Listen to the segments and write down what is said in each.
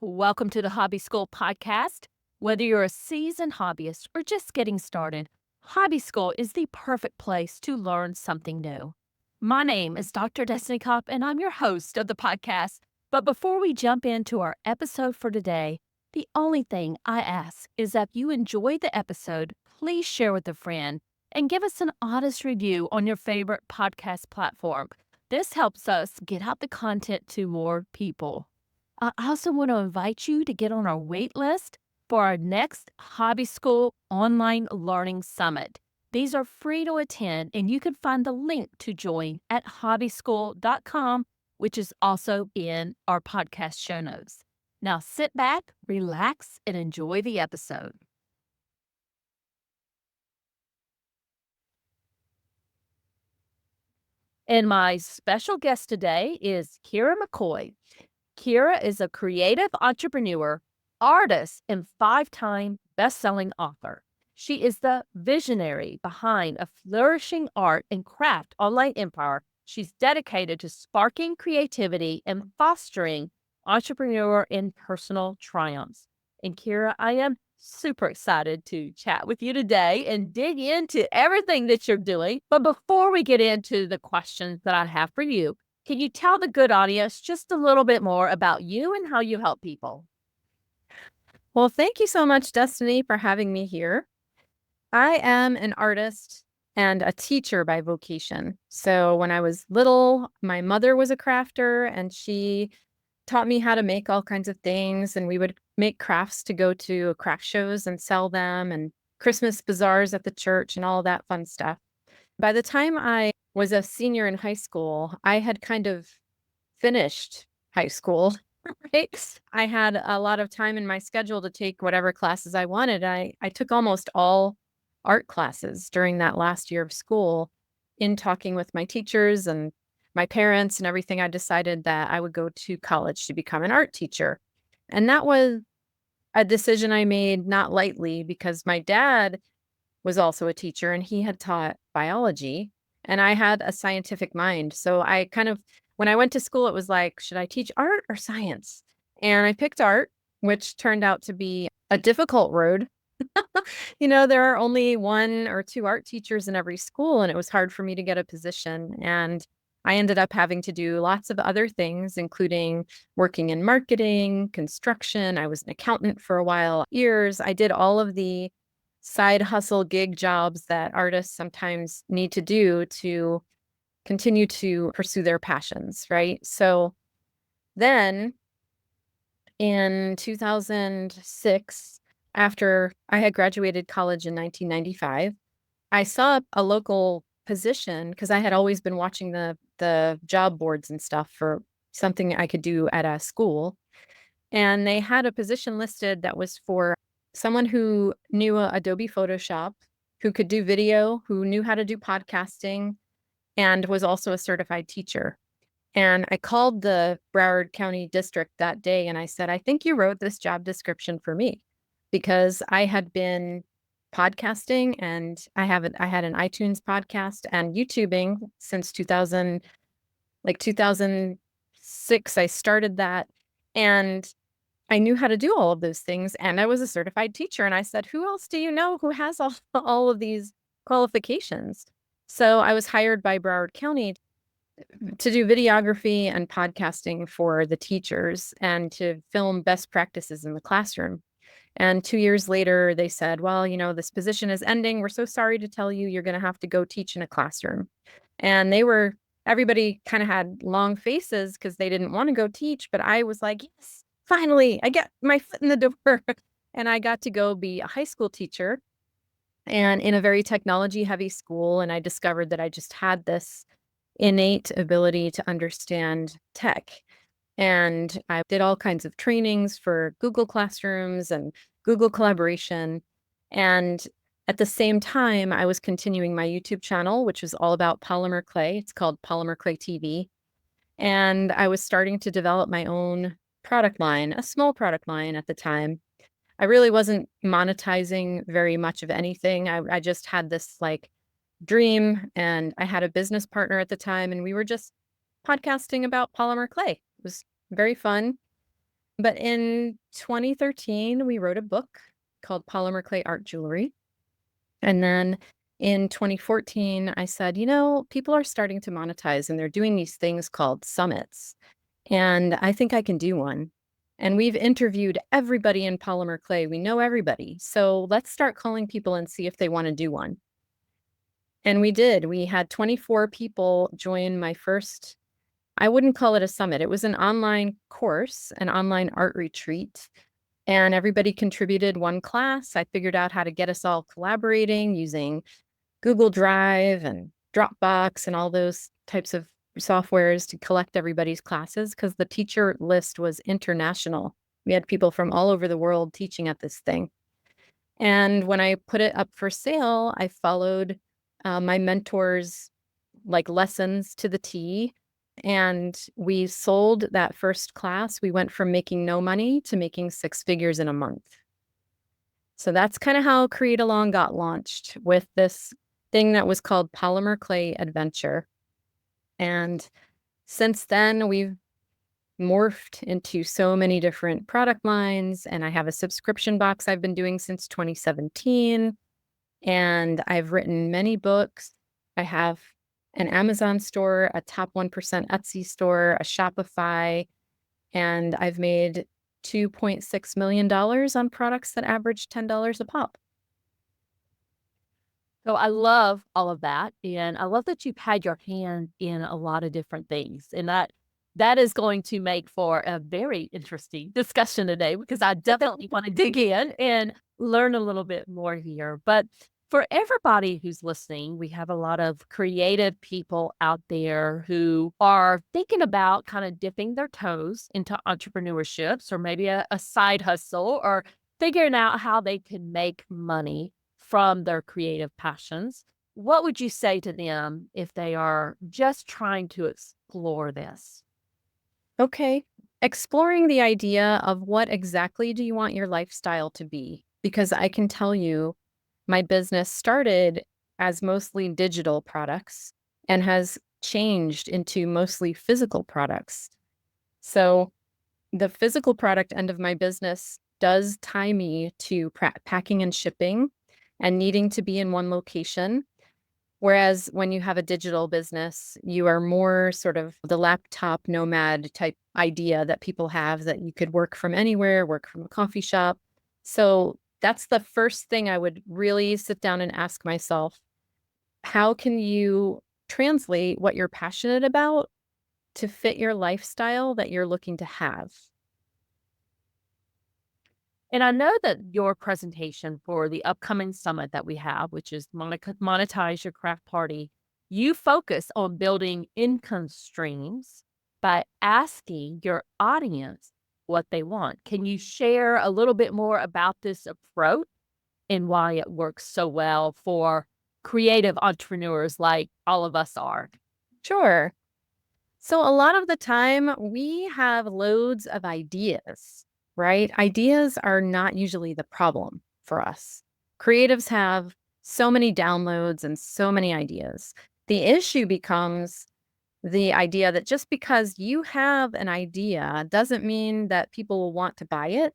Welcome to the Hobby School podcast. Whether you're a seasoned hobbyist or just getting started, Hobby School is the perfect place to learn something new. My name is Dr. Destiny Kopp, and I'm your host of the podcast. But before we jump into our episode for today, the only thing I ask is that if you enjoyed the episode, please share with a friend and give us an honest review on your favorite podcast platform. This helps us get out the content to more people. I also want to invite you to get on our wait list for our next Hobby School Online Learning Summit. These are free to attend, and you can find the link to join at hobbyschool.com, which is also in our podcast show notes. Now sit back, relax, and enjoy the episode. And my special guest today is Kira McCoy. Kira is a creative entrepreneur, artist, and five-time best-selling author. She is the visionary behind a flourishing art and craft online empire. She's dedicated to sparking creativity and fostering entrepreneur and personal triumphs. And Kira, I am super excited to chat with you today and dig into everything that you're doing. But before we get into the questions that I have for you, can you tell the good audience just a little bit more about you and how you help people? Well, thank you so much, Destiny, for having me here. I am an artist and a teacher by vocation. So when I was little, my mother was a crafter and she taught me how to make all kinds of things. And we would make crafts to go to craft shows and sell them and Christmas bazaars at the church and all that fun stuff. By the time I was a senior in high school, I had kind of finished high school. Right? I had a lot of time in my schedule to take whatever classes I wanted. I took almost all art classes during that last year of school. In talking with my teachers and my parents and everything, I decided that I would go to college to become an art teacher. And that was a decision I made not lightly because my dad was also a teacher and he had taught biology and I had a scientific mind. So I kind of, when I went to school, it was like, should I teach art or science? And I picked art, which turned out to be a difficult road. There are only one or two art teachers in every school, and it was hard for me to get a position. And I ended up having to do lots of other things, including working in marketing, construction. I was an accountant for a while, years. I did all of the side hustle gig jobs that artists sometimes need to do to continue to pursue their passions, right? So then in 2006, after I had graduated college in 1995, I saw a local position because I had always been watching the job boards and stuff for something I could do at a school. And they had a position listed that was for someone who knew Adobe Photoshop, who could do video, who knew how to do podcasting, and was also a certified teacher. And I called the Broward County District that day and I said, I think you wrote this job description for me because I had been podcasting and I had an iTunes podcast and YouTubing since 2000, like 2006. I started that and I knew how to do all of those things. And I was a certified teacher. And I said, who else do you know who has all of these qualifications? So I was hired by Broward County to do videography and podcasting for the teachers and to film best practices in the classroom. And 2 years later, they said, well, this position is ending. We're so sorry to tell you, you're going to have to go teach in a classroom. And everybody kind of had long faces because they didn't want to go teach. But I was like, yes, finally, I get my foot in the door. And I got to go be a high school teacher and in a very technology heavy school. And I discovered that I just had this innate ability to understand tech. And I did all kinds of trainings for Google Classrooms and Google Collaboration. And at the same time, I was continuing my YouTube channel, which was all about polymer clay. It's called Polymer Clay TV. And I was starting to develop my own product line, a small product line at the time. I really wasn't monetizing very much of anything. I just had this like dream, and I had a business partner at the time, and we were just podcasting about polymer clay. It was very fun. But in 2013, we wrote a book called Polymer Clay Art Jewelry. And then in 2014, I said, people are starting to monetize and they're doing these things called summits. And I think I can do one. And we've interviewed everybody in polymer clay. We know everybody. So let's start calling people and see if they want to do one. And we did. We had 24 people join my first, I wouldn't call it a summit. It was an online course, an online art retreat. And everybody contributed one class. I figured out how to get us all collaborating using Google Drive and Dropbox and all those types of softwares to collect everybody's classes because the teacher list was international. We had people from all over the world teaching at this thing. And when I put it up for sale, I followed my mentor's lessons to the T. And we sold that first class. We went from making no money to making six figures in a month. So that's kind of how Create Along got launched, with this thing that was called Polymer Clay Adventure. And since then, we've morphed into so many different product lines. And I have a subscription box I've been doing since 2017. And I've written many books. I have an Amazon store, a top 1% Etsy store, a Shopify, and I've made $2.6 million on products that average $10 a pop. So I love all of that, and I love that you've had your hand in a lot of different things, and that is going to make for a very interesting discussion today because I definitely want to dig in and learn a little bit more here. But for everybody who's listening, we have a lot of creative people out there who are thinking about kind of dipping their toes into entrepreneurships or maybe a side hustle or figuring out how they can make money from their creative passions. What would you say to them if they are just trying to explore this? Okay. Exploring the idea of what exactly do you want your lifestyle to be? Because I can tell you, my business started as mostly digital products and has changed into mostly physical products. So the physical product end of my business does tie me to packing and shipping and needing to be in one location. Whereas when you have a digital business, you are more sort of the laptop nomad type idea that people have, that you could work from anywhere, work from a coffee shop. So that's the first thing I would really sit down and ask myself. How can you translate what you're passionate about to fit your lifestyle that you're looking to have? And I know that your presentation for the upcoming summit that we have, which is Monetize Your Craft Party, you focus on building income streams by asking your audience what they want. Can you share a little bit more about this approach and why it works so well for creative entrepreneurs like all of us are? Sure. So a lot of the time we have loads of ideas, right? Ideas are not usually the problem for us. Creatives have so many downloads and so many ideas. The issue becomes the idea that just because you have an idea doesn't mean that people will want to buy it.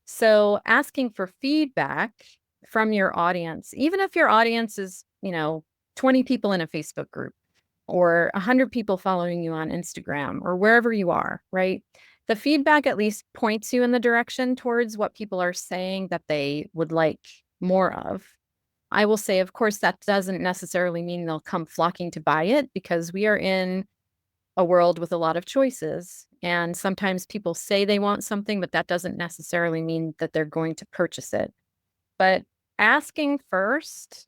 So asking for feedback from your audience, even if your audience is, 20 people in a Facebook group or 100 people following you on Instagram or wherever you are, right? The feedback at least points you in the direction towards what people are saying that they would like more of. I will say, of course, that doesn't necessarily mean they'll come flocking to buy it, because we are in a world with a lot of choices. And sometimes people say they want something, but that doesn't necessarily mean that they're going to purchase it. But asking first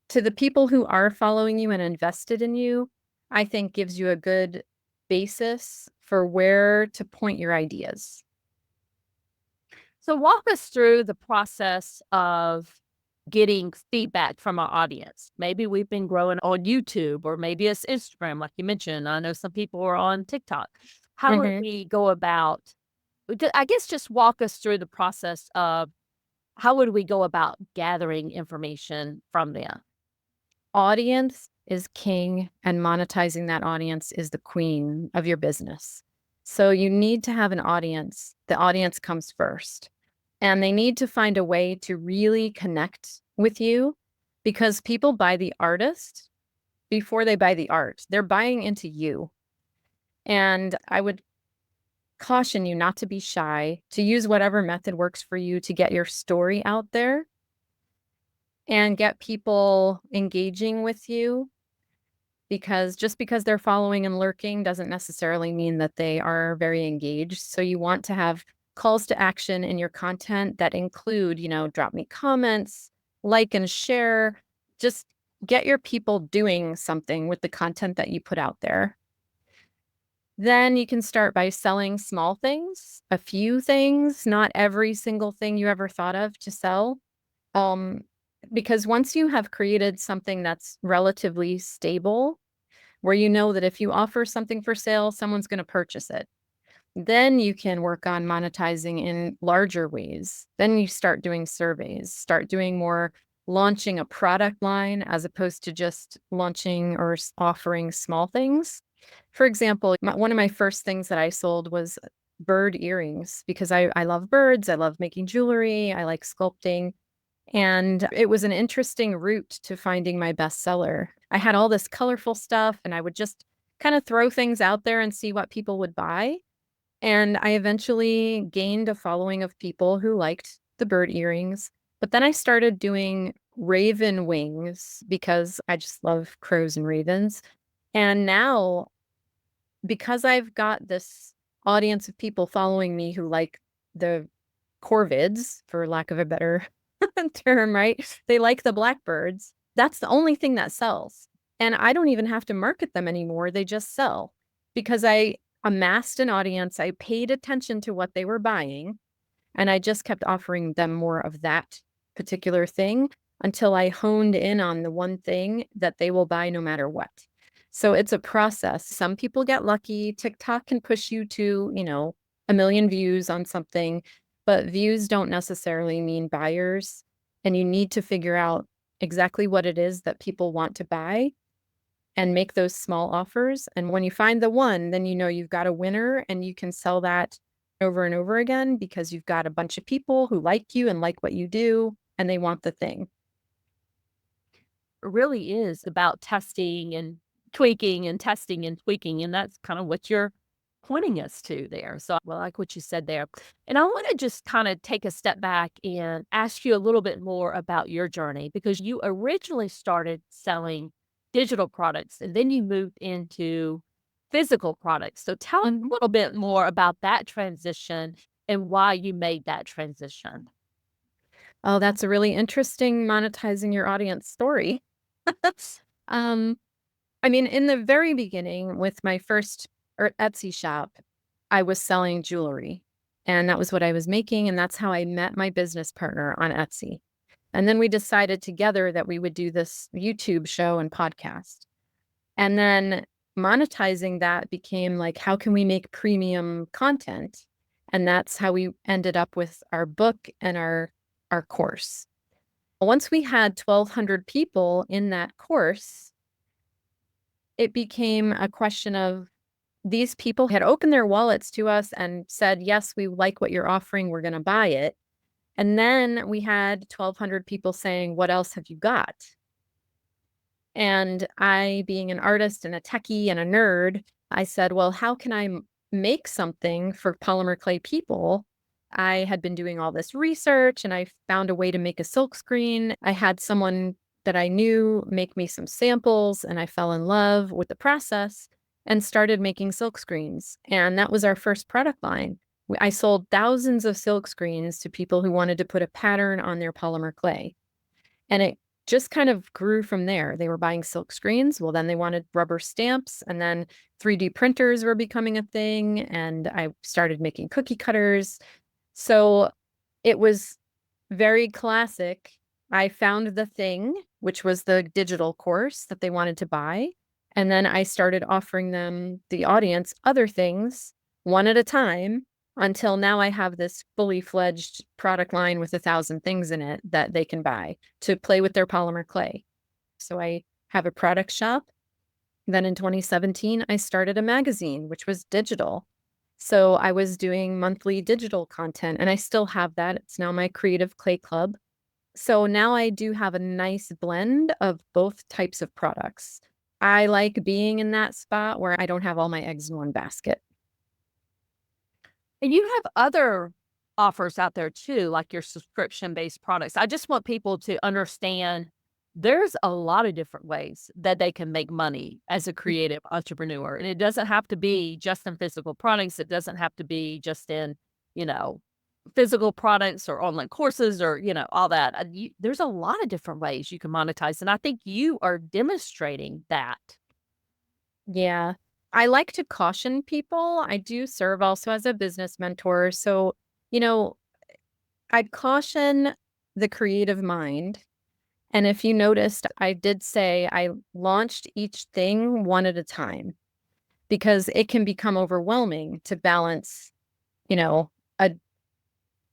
to the people who are following you and invested in you, I think gives you a good basis for where to point your ideas. So walk us through the process of getting feedback from our audience. Maybe we've been growing on YouTube or maybe it's Instagram, like you mentioned. I know some people are on TikTok. How would Mhm. we go about, I guess, just walk us through the process of how would we go about gathering information from them? Audience is king, and monetizing that audience is the queen of your business. So you need to have an audience. The audience comes first. And they need to find a way to really connect with you because people buy the artist before they buy the art. They're buying into you. And I would caution you not to be shy, to use whatever method works for you to get your story out there and get people engaging with you. Because just because they're following and lurking doesn't necessarily mean that they are very engaged. So you want to have calls to action in your content that include, drop me comments, like and share. Just get your people doing something with the content that you put out there. Then you can start by selling small things, a few things, not every single thing you ever thought of to sell. Um, because once you have created something that's relatively stable, where you know that if you offer something for sale, someone's going to purchase it. Then you can work on monetizing in larger ways. Then you start doing surveys, start doing more launching a product line as opposed to just launching or offering small things. For example, one of my first things that I sold was bird earrings because I love birds. I love making jewelry. I like sculpting. And it was an interesting route to finding my bestseller. I had all this colorful stuff, and I would just kind of throw things out there and see what people would buy. And I eventually gained a following of people who liked the bird earrings. But then I started doing raven wings because I just love crows and ravens. And now, because I've got this audience of people following me who like the corvids, for lack of a better term, right? They like the blackbirds. That's the only thing that sells. And I don't even have to market them anymore. They just sell because I amassed an audience. I paid attention to what they were buying, and I just kept offering them more of that particular thing until I honed in on the one thing that they will buy no matter what. So it's a process. Some people get lucky. TikTok can push you to, 1 million views on something, but views don't necessarily mean buyers. And you need to figure out exactly what it is that people want to buy and make those small offers. And when you find the one, then you know you've got a winner and you can sell that over and over again because you've got a bunch of people who like you and like what you do and they want the thing. It really is about testing and tweaking and testing and tweaking, and that's kind of what you're pointing us to there. So, well, I like what you said there. And I want to just kind of take a step back and ask you a little bit more about your journey because you originally started selling digital products and then you moved into physical products. So, tell us a little bit more about that transition and why you made that transition. Oh, that's a really interesting monetizing your audience story. um, I mean, in the very beginning with my first Etsy shop, I was selling jewelry and that was what I was making. And that's how I met my business partner on Etsy. And then we decided together that we would do this YouTube show and podcast. And then monetizing that became like, how can we make premium content? And that's how we ended up with our book and our course. Once we had 1,200 people in that course, it became a question of these people had opened their wallets to us and said, yes, we like what you're offering. We're going to buy it. And then we had 1,200 people saying, what else have you got? And I, being an artist and a techie and a nerd, I said, well, how can I make something for polymer clay people? I had been doing all this research and I found a way to make a silk screen. I had someone that I knew make me some samples and I fell in love with the process and started making silk screens. And that was our first product line. I sold thousands of silk screens to people who wanted to put a pattern on their polymer clay. And it just kind of grew from there. They were buying silk screens. Well, then they wanted rubber stamps, and then 3D printers were becoming a thing. And I started making cookie cutters. So it was very classic. I found the thing, which was the digital course that they wanted to buy. And then I started offering them, the audience, other things one at a time until now I have this fully fledged product line with 1,000 things in it that they can buy to play with their polymer clay. So I have a product shop. Then in 2017, I started a magazine, which was digital. So I was doing monthly digital content, and I still have that. It's now my Creative Clay Club. So now I do have a nice blend of both types of products. I like being in that spot where I don't have all my eggs in one basket. And you have other offers out there too, like your subscription-based products. I just want people to understand there's a lot of different ways that they can make money as a creative entrepreneur. And it doesn't have to be just in physical products. It doesn't have to be just in, you know, physical products or online courses or, all that. There's a lot of different ways you can monetize. And I think you are demonstrating that. Yeah. I like to caution people. I do serve also as a business mentor. So, you know, I'd caution the creative mind. And if you noticed, I did say I launched each thing one at a time because it can become overwhelming to balance, you know, a,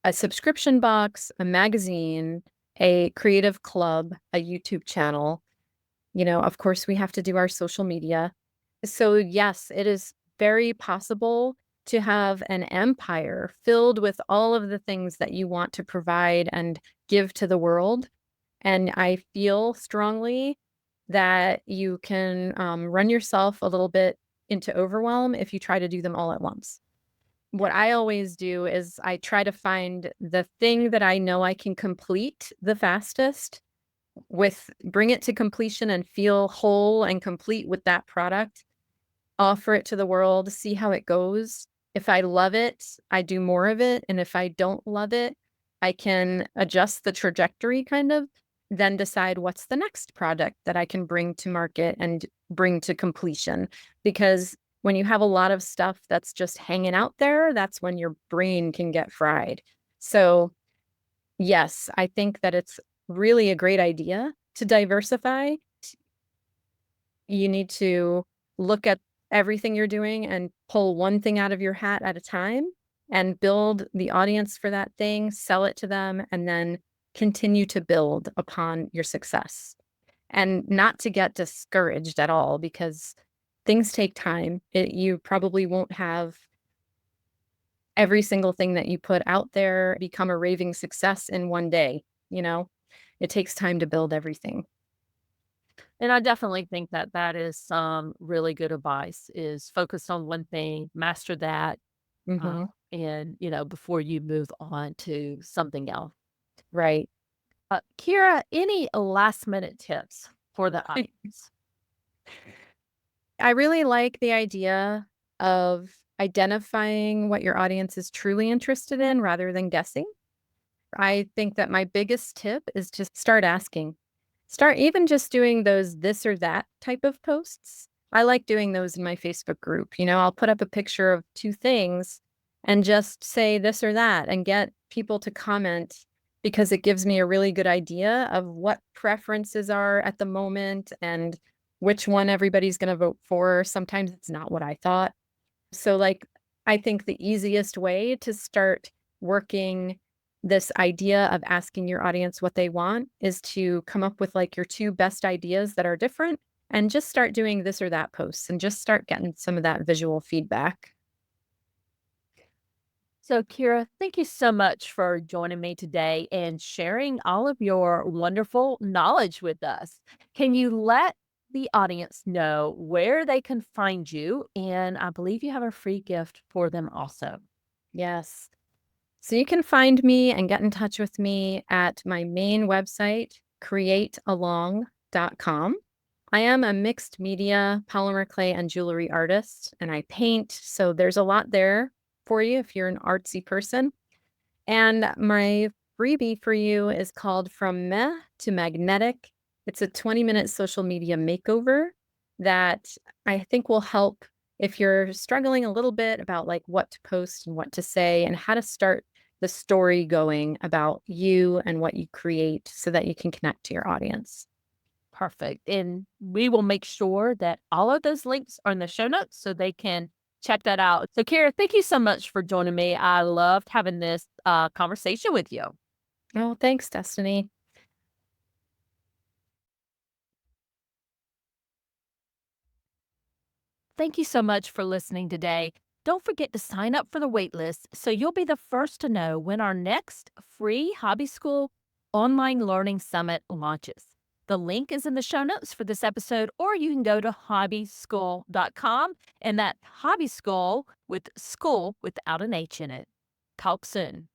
a subscription box, a magazine, a creative club, a YouTube channel. Of course, we have to do our social media. So, yes, it is very possible to have an empire filled with all of the things that you want to provide and give to the world. And I feel strongly that you can run yourself a little bit into overwhelm if you try to do them all at once. What I always do is I try to find the thing that I know I can complete the fastest bring it to completion and feel whole and complete with that product, offer it to the world, see how it goes. If I love it, I do more of it. And if I don't love it, I can adjust the trajectory kind of, then decide what's the next product that I can bring to market and bring to completion. Because when you have a lot of stuff that's just hanging out there, that's when your brain can get fried. So, yes, I think that it's really a great idea to diversify. You need to look at everything you're doing and pull one thing out of your hat at a time and build the audience for that thing, sell it to them, and then continue to build upon your success. And not to get discouraged at all because things take time. You probably won't have every single thing that you put out there become a raving success in one day, you know? It takes time to build everything. And I definitely think that that is some really good advice is focus on one thing, master that, uh, Mhm. and, before you move on to something else. Right. Kira, any last minute tips for the audience? I really like the idea of identifying what your audience is truly interested in rather than guessing. I think that my biggest tip is to start asking. Start even just doing those this or that type of posts. I like doing those in my Facebook group. I'll put up a picture of two things and just say this or that and get people to comment because it gives me a really good idea of what preferences are at the moment and which one everybody's going to vote for. Sometimes it's not what I thought. So, like, I think the easiest way to start working this idea of asking your audience what they want is to come up with like your two best ideas that are different and just start doing this or that posts and just start getting some of that visual feedback. So, Kira, thank you so much for joining me today and sharing all of your wonderful knowledge with us. Can you let the audience know where they can find you? And I believe you have a free gift for them also. Yes. So you can find me and get in touch with me at my main website, createalong.com. I am a mixed media polymer clay and jewelry artist, and I paint. So there's a lot there for you if you're an artsy person. And my freebie for you is called From Meh to Magnetic. It's a 20-minute social media makeover that I think will help if you're struggling a little bit about like what to post and what to say and how to start the story going about you and what you create so that you can connect to your audience. Perfect. And we will make sure that all of those links are in the show notes so they can check that out. So, Kara, thank you so much for joining me. I loved having this conversation with you. Oh, thanks, Destiny. Thank you so much for listening today. Don't forget to sign up for the waitlist so you'll be the first to know when our next free Hobby School online learning summit launches. The link is in the show notes for this episode, or you can go to hobbyschool.com and that hobby school with school without an H in it. Talk soon.